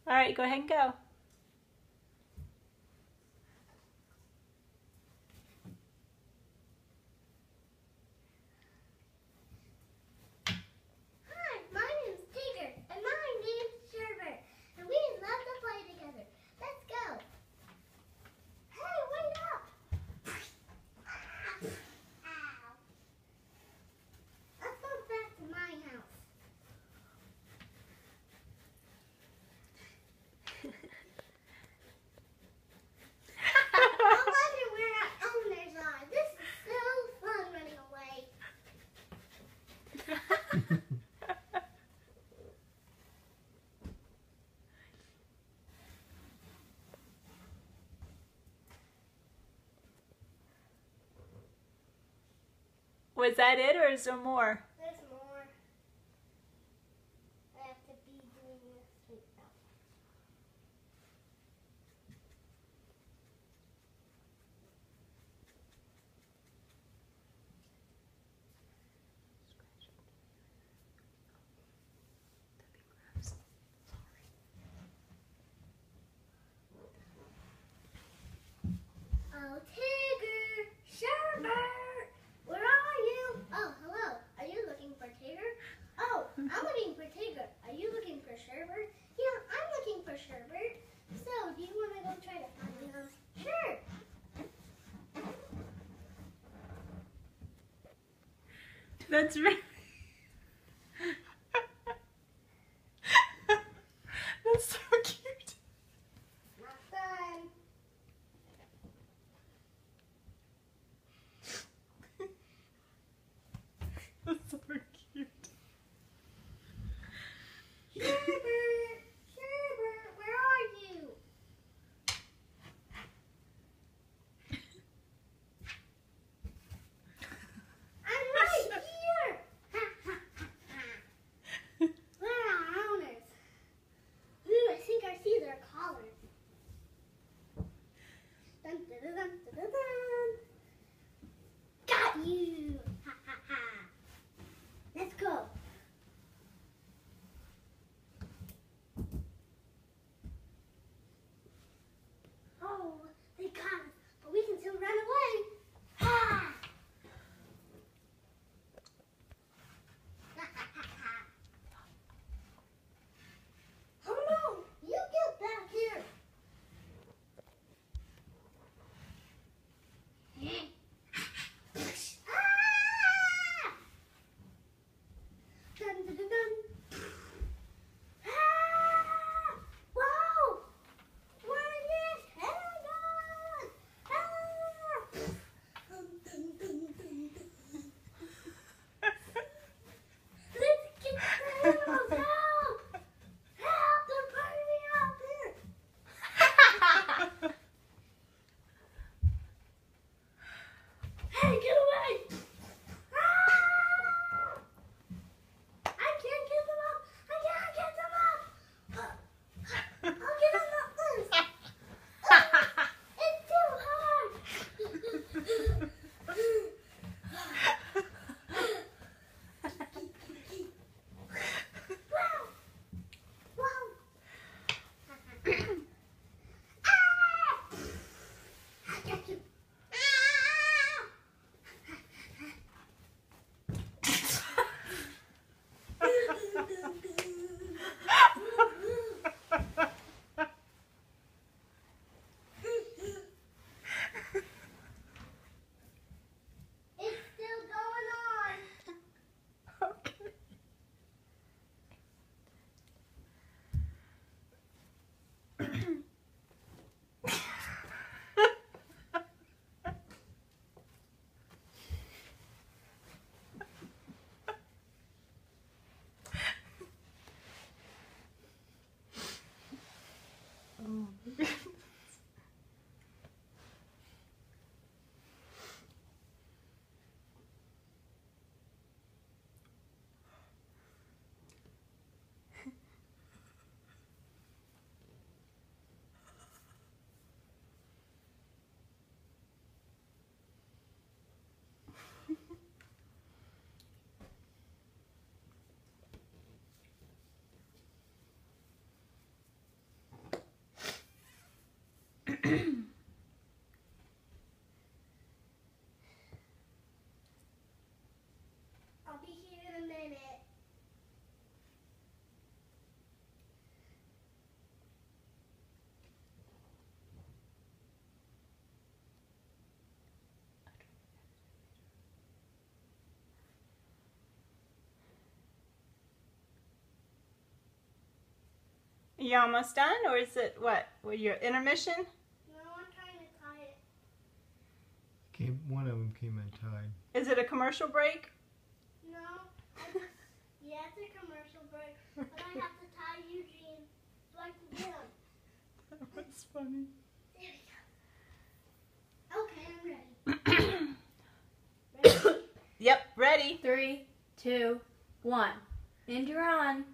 All right, go ahead and go. Hi, my name's Tigger, and my name's Sherbert, and we love to play together. Let's go. Hey, wait up! Ow. Let's go back to my house. I wonder where our owners are. This is so fun running away. Was that it, or is there more? There's more. I have to be doing this right now. Oh, Tigger! Sherbert! Where are you? Oh, hello. Are you looking for Tigger? Oh, I'm looking for Tigger. Are you looking for Sherbert? Yeah, I'm looking for Sherbert. So, do you want to go try to find him? Sure. That's right. That's so cute. Not done. That's so cute. Sherbert! Sherbert, where are you? I'm right here. You almost done, or is it what? Well, your intermission? No, I'm trying to tie it. One of them came untied. Is it a commercial break? No. Yeah, it's a commercial break. But I have to tie Eugene like him. That's funny. There we go. Okay, I'm ready. Ready? Yep, ready. 3, 2, 1. And you're on.